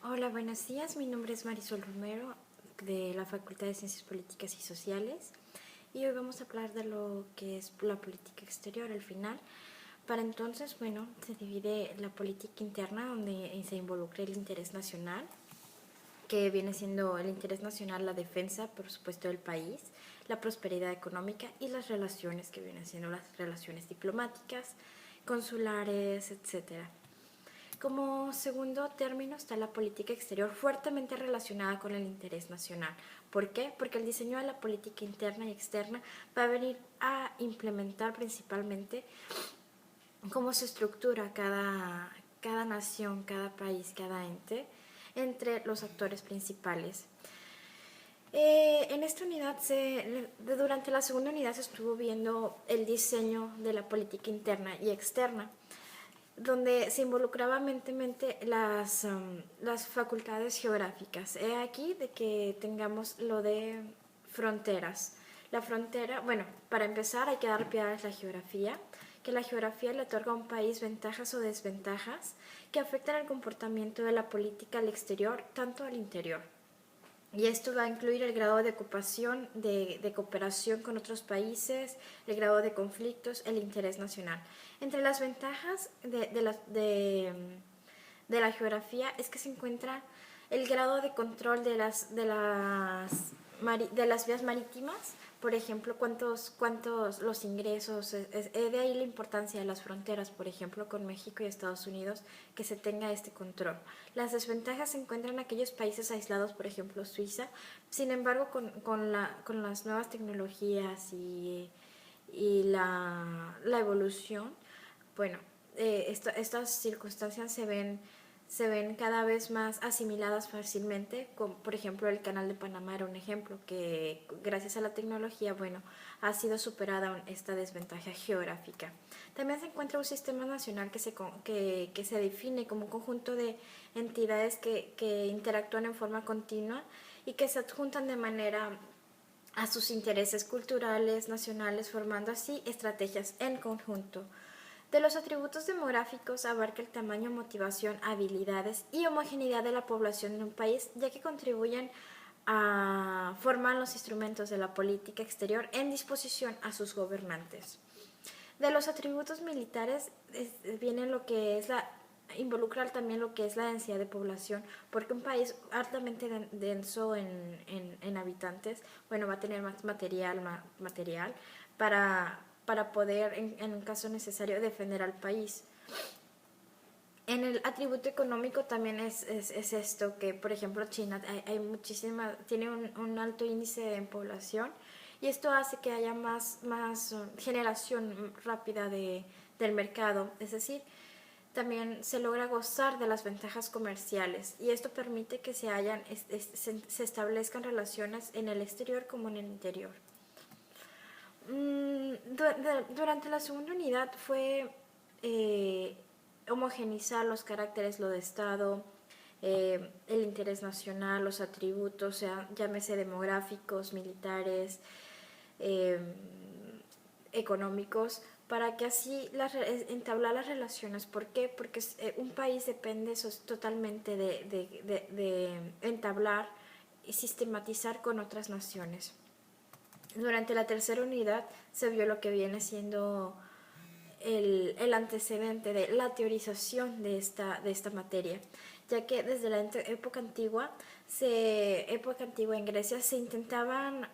Hola, buenos días. Mi nombre es Marisol Romero de la Facultad de Ciencias Políticas y Sociales y hoy vamos a hablar de lo que es la política exterior al final. Para entonces, bueno, se divide la política interna donde se involucra el interés nacional, que viene siendo el interés nacional, la defensa, por supuesto, del país, la prosperidad económica y las relaciones, que vienen siendo las relaciones diplomáticas, consulares, etcétera. Como segundo término está la política exterior, fuertemente relacionada con el interés nacional. ¿Por qué? Porque el diseño de la política interna y externa va a venir a implementar principalmente cómo se estructura cada nación, cada país, cada ente entre los actores principales. En esta unidad, durante la segunda unidad se estuvo viendo el diseño de la política interna y externa, donde se involucraba mente las facultades geográficas. He aquí de que tengamos lo de fronteras. La frontera, bueno, para empezar hay que dar piedad a la geografía, que la geografía le otorga a un país ventajas o desventajas que afectan el comportamiento de la política al exterior, tanto al interior. Y esto va a incluir el grado de ocupación, de cooperación con otros países, el grado de conflictos, el interés nacional. Entre las ventajas de la geografía es que se encuentra el grado de control de las vías marítimas, por ejemplo, cuántos los ingresos, de ahí la importancia de las fronteras, por ejemplo, con México y Estados Unidos, que se tenga este control. Las desventajas se encuentran en aquellos países aislados, por ejemplo, Suiza. Sin embargo, con las nuevas tecnologías y la evolución, bueno, estas circunstancias se ven cada vez más asimiladas fácilmente, como por ejemplo el canal de Panamá era un ejemplo que gracias a la tecnología, bueno, ha sido superada esta desventaja geográfica. También se encuentra un sistema nacional que se define como un conjunto de entidades que interactúan en forma continua y que se adjuntan de manera a sus intereses culturales, nacionales, formando así estrategias en conjunto. De los atributos demográficos abarca el tamaño, motivación, habilidades y homogeneidad de la población en un país, ya que contribuyen a formar los instrumentos de la política exterior en disposición a sus gobernantes. De los atributos militares viene lo que es involucrar también lo que es la densidad de población, porque un país altamente denso en habitantes, bueno, va a tener más material para poder, en un caso necesario, defender al país. En el atributo económico también es esto, que por ejemplo China tiene un alto índice en población y esto hace que haya más generación rápida del mercado, es decir, también se logra gozar de las ventajas comerciales y esto permite que se establezcan relaciones en el exterior como en el interior. Durante la segunda unidad fue homogenizar los caracteres, lo de Estado, el interés nacional, los atributos, o sea, llámese demográficos, militares, eh, económicos, para que así entablar las relaciones. ¿Por qué? Porque un país depende totalmente de entablar y sistematizar con otras naciones. Durante la tercera unidad se vio lo que viene siendo el antecedente de la teorización de esta materia, ya que desde la época antigua en Grecia se intentaban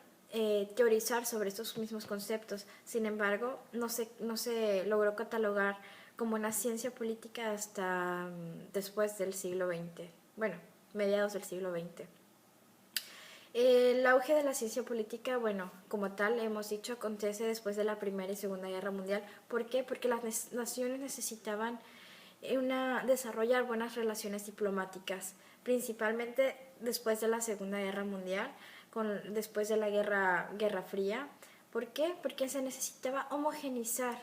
teorizar sobre estos mismos conceptos. Sin embargo, no se logró catalogar como una ciencia política hasta después del siglo XX, bueno, mediados del siglo XX. El auge de la ciencia política, bueno, como tal, hemos dicho, acontece después de la Primera y Segunda Guerra Mundial. ¿Por qué? Porque las naciones necesitaban desarrollar buenas relaciones diplomáticas, principalmente después de la Segunda Guerra Mundial, después de la Guerra Fría. ¿Por qué? Porque se necesitaba homogenizar.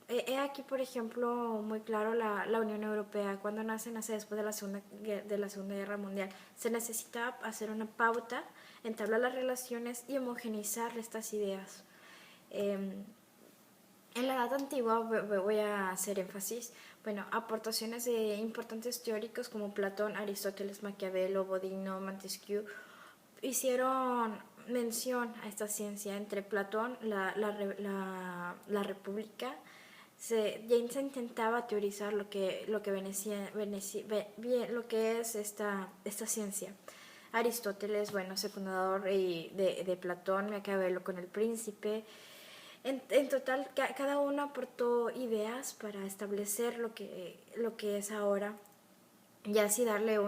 He aquí, por ejemplo, muy claro la Unión Europea. Cuando nace después de la Segunda Guerra Mundial. Se necesitaba hacer una pauta, entablar las relaciones y homogenizar estas ideas. En la Edad Antigua voy a hacer énfasis, bueno, aportaciones de importantes teóricos como Platón, Aristóteles, Maquiavelo, Bodino, Montesquieu hicieron mención a esta ciencia. Entre Platón, la República, ya se intentaba teorizar lo que es esta ciencia. Aristóteles, bueno, secundador de Platón, Maquiavelo con el Príncipe. En total, cada uno aportó ideas para establecer lo que es ahora y así darle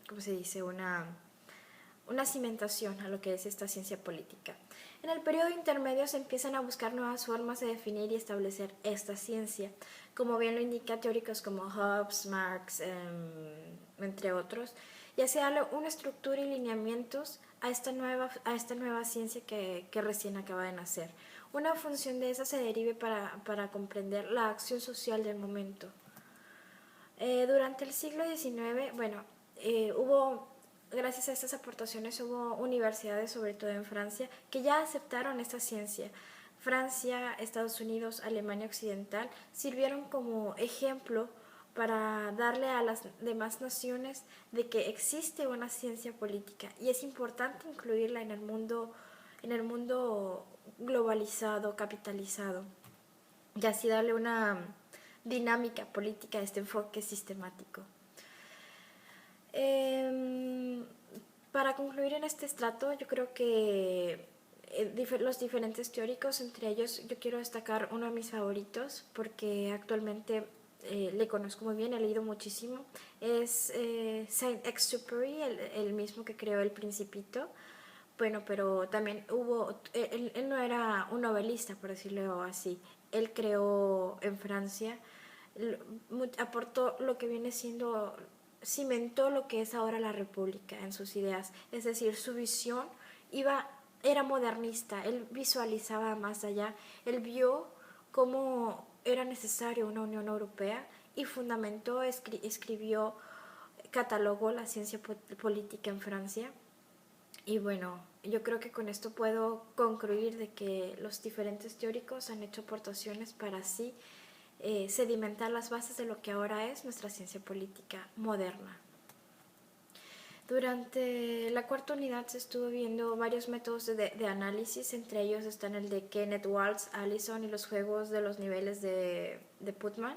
¿cómo se dice? Una cimentación a lo que es esta ciencia política. En el periodo intermedio se empiezan a buscar nuevas formas de definir y establecer esta ciencia, como bien lo indica teóricos como Hobbes, Marx, entre otros, y así darle una estructura y lineamientos a esta nueva ciencia que recién acaba de nacer. Una función de esa se derive para comprender la acción social del momento. Durante el siglo XIX, bueno, gracias a estas aportaciones, hubo universidades, sobre todo en Francia, que ya aceptaron esta ciencia. Francia, Estados Unidos, Alemania Occidental sirvieron como ejemplo para darle a las demás naciones de que existe una ciencia política y es importante incluirla en el mundo globalizado, capitalizado, y así darle una dinámica política a este enfoque sistemático. Para concluir en este estrato, yo creo que los diferentes teóricos, entre ellos yo quiero destacar uno de mis favoritos porque actualmente le conozco muy bien, he leído muchísimo, es Saint-Exupéry, el mismo que creó El Principito. Bueno, pero también él no era un novelista, por decirlo así, él creó en Francia, aportó lo que viene siendo, cimentó lo que es ahora la República en sus ideas, es decir, su visión era modernista, él visualizaba más allá, él vio cómo era necesario una Unión Europea y fundamentó, escribió, catalogó la ciencia política en Francia. Y bueno, yo creo que con esto puedo concluir de que los diferentes teóricos han hecho aportaciones para así sedimentar las bases de lo que ahora es nuestra ciencia política moderna. Durante la cuarta unidad se estuvo viendo varios métodos de análisis, entre ellos están el de Kenneth Waltz, Allison y los juegos de los niveles de Putnam.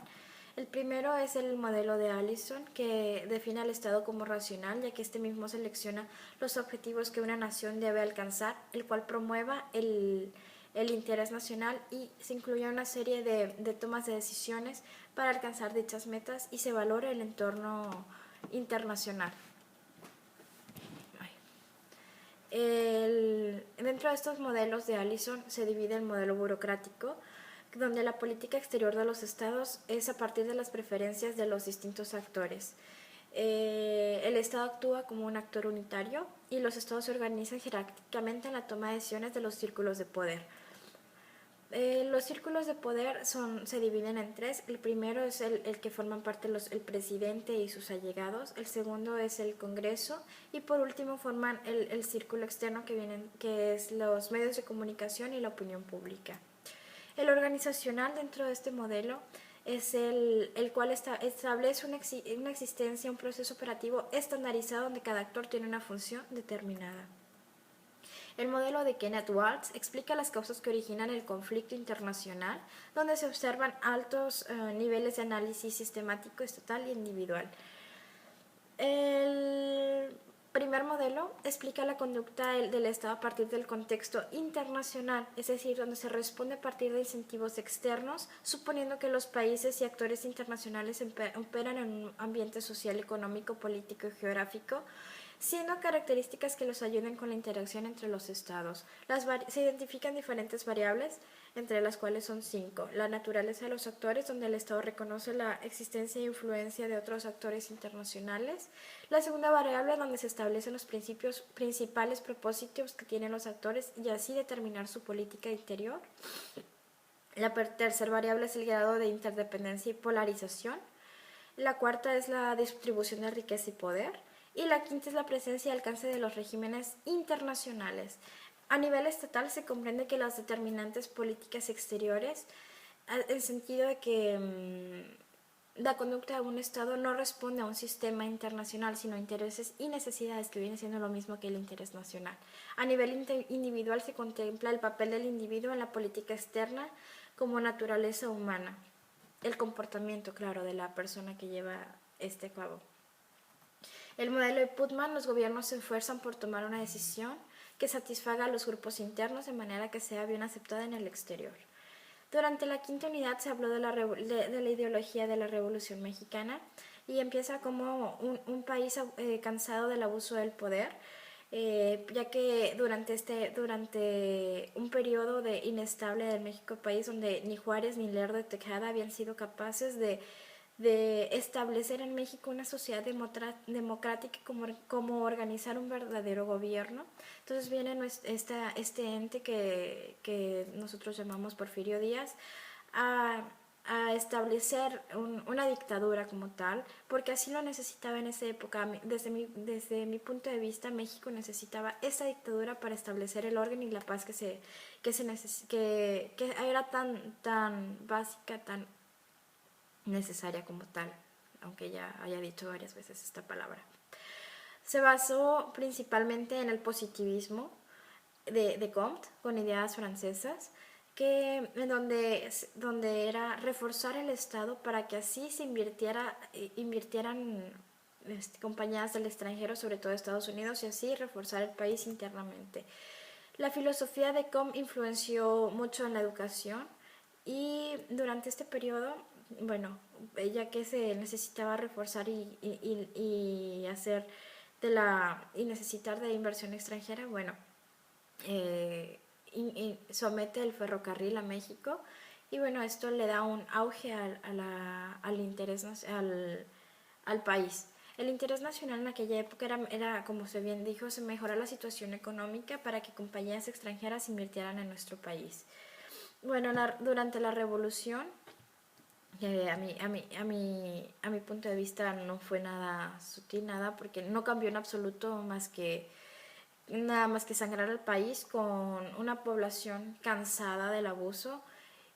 El primero es el modelo de Allison, que define al Estado como racional, ya que este mismo selecciona los objetivos que una nación debe alcanzar, el cual promueva el interés nacional y se incluye una serie de tomas de decisiones para alcanzar dichas metas y se valora el entorno internacional. Dentro de estos modelos de Allison se divide el modelo burocrático, donde la política exterior de los estados es a partir de las preferencias de los distintos actores. El Estado actúa como un actor unitario y los estados se organizan jerárquicamente en la toma de decisiones de los círculos de poder. Los círculos de poder se dividen en tres. El primero es el que forman parte el presidente y sus allegados. El segundo es el Congreso. Y por último forman el círculo externo que es los medios de comunicación y la opinión pública. El organizacional dentro de este modelo es el cual establece una existencia, un proceso operativo estandarizado donde cada actor tiene una función determinada. El modelo de Kenneth Waltz explica las causas que originan el conflicto internacional, donde se observan altos niveles de análisis sistemático, estatal e individual. El primer modelo explica la conducta del Estado a partir del contexto internacional, es decir, donde se responde a partir de incentivos externos, suponiendo que los países y actores internacionales operan en un ambiente social, económico, político y geográfico, siendo características que los ayuden con la interacción entre los estados. Se identifican diferentes variables, entre las cuales son 5. La naturaleza de los actores, donde el Estado reconoce la existencia e influencia de otros actores internacionales. La segunda variable, donde se establecen los principales propósitos que tienen los actores y así determinar su política interior. La tercera variable es el grado de interdependencia y polarización. La cuarta es la distribución de riqueza y poder. Y la quinta es la presencia y alcance de los regímenes internacionales. A nivel estatal se comprende que las determinantes políticas exteriores, en el sentido de que la conducta de un Estado no responde a un sistema internacional, sino a intereses y necesidades, que viene siendo lo mismo que el interés nacional. A nivel individual se contempla el papel del individuo en la política externa como naturaleza humana, el comportamiento, claro, de la persona que lleva este a cabo. El modelo de Putnam: los gobiernos se esfuerzan por tomar una decisión que satisfaga a los grupos internos de manera que sea bien aceptada en el exterior. Durante la quinta unidad se habló de la ideología de la Revolución Mexicana, y empieza como un país cansado del abuso del poder, ya que durante un periodo inestable del México país, donde ni Juárez ni Lerdo de Tejada habían sido capaces de establecer en México una sociedad democrática, como organizar un verdadero gobierno. Entonces viene este ente que nosotros llamamos Porfirio Díaz a establecer una dictadura como tal, porque así lo necesitaba en esa época. Desde mi punto de vista, México necesitaba esa dictadura para establecer el orden y la paz que era tan básica, tan necesaria como tal, aunque ya haya dicho varias veces esta palabra. Se basó principalmente en el positivismo de Comte, con ideas francesas, donde era reforzar el Estado para que así se invirtieran compañías del extranjero, sobre todo Estados Unidos, y así reforzar el país internamente. La filosofía de Comte influenció mucho en la educación, y durante este periodo, bueno, ya que se necesitaba reforzar y hacer y necesitar de inversión extranjera, bueno, somete el ferrocarril a México, y bueno, esto le da un auge al interés al país. El interés nacional en aquella época era, como se bien dijo, se mejorar la situación económica para que compañías extranjeras invirtieran en nuestro país. Bueno, durante la revolución, a mi punto de vista no fue nada sutil, nada, porque no cambió en absoluto nada más que sangrar al país con una población cansada del abuso.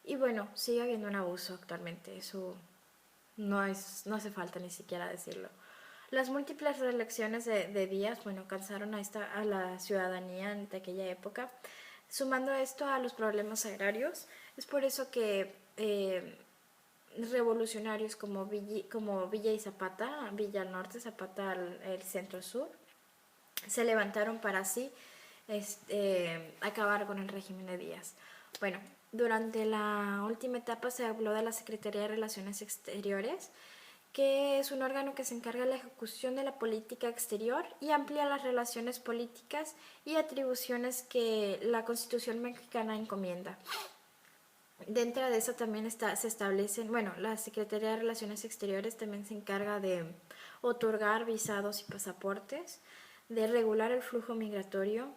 Y bueno, sigue habiendo un abuso actualmente, eso no hace falta ni siquiera decirlo. Las múltiples reelecciones de Díaz, bueno, cansaron a la ciudadanía de aquella época, sumando esto a los problemas agrarios. Es por eso que revolucionarios como Villa y Zapata, Villa al norte, Zapata el centro sur, se levantaron para así acabar con el régimen de Díaz. Bueno, durante la última etapa se habló de la Secretaría de Relaciones Exteriores, que es un órgano que se encarga de la ejecución de la política exterior y amplía las relaciones políticas y atribuciones que la Constitución mexicana encomienda. Dentro de eso también se establecen, bueno, la Secretaría de Relaciones Exteriores también se encarga de otorgar visados y pasaportes, de regular el flujo migratorio,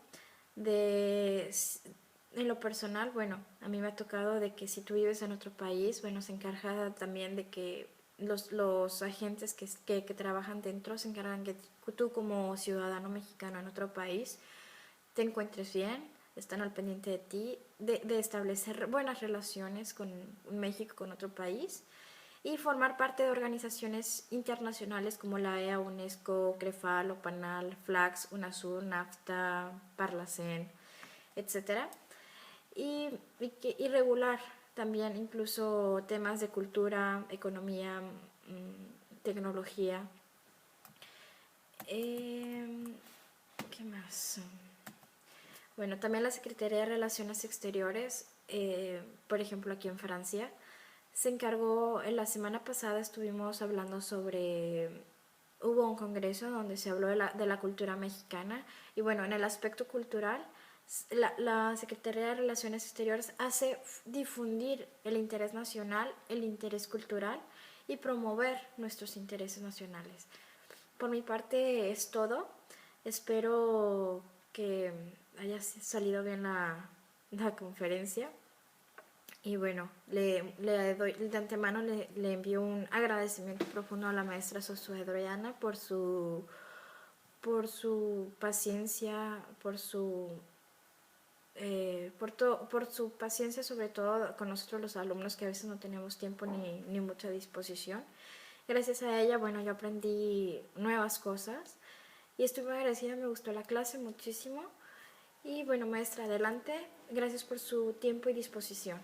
en lo personal, bueno, a mí me ha tocado de que si tú vives en otro país, bueno, se encarga también de que los agentes que trabajan dentro se encargan que tú, como ciudadano mexicano en otro país, te encuentres bien, están al pendiente de ti, de establecer buenas relaciones con México, con otro país, y formar parte de organizaciones internacionales como la EA, UNESCO, CREFAL, OPANAL, FLAX, UNASUR, NAFTA, Parlacen, etc. Y regular también incluso temas de cultura, economía, tecnología. ¿Qué más? Bueno, también la Secretaría de Relaciones Exteriores, por ejemplo aquí en Francia, se encargó, en la semana pasada estuvimos hablando hubo un congreso donde se habló de la cultura mexicana, y bueno, en el aspecto cultural, la Secretaría de Relaciones Exteriores hace difundir el interés nacional, el interés cultural, y promover nuestros intereses nacionales. Por mi parte es todo. Espero que haya salido bien la conferencia. Y bueno, de antemano le envío un agradecimiento profundo a la maestra Josué Doriana por su paciencia, por su por su paciencia, sobre todo con nosotros los alumnos, que a veces no tenemos tiempo ni mucha disposición. Gracias a ella, bueno, yo aprendí nuevas cosas y estoy muy agradecida, me gustó la clase muchísimo. Y bueno, maestra, adelante. Gracias por su tiempo y disposición.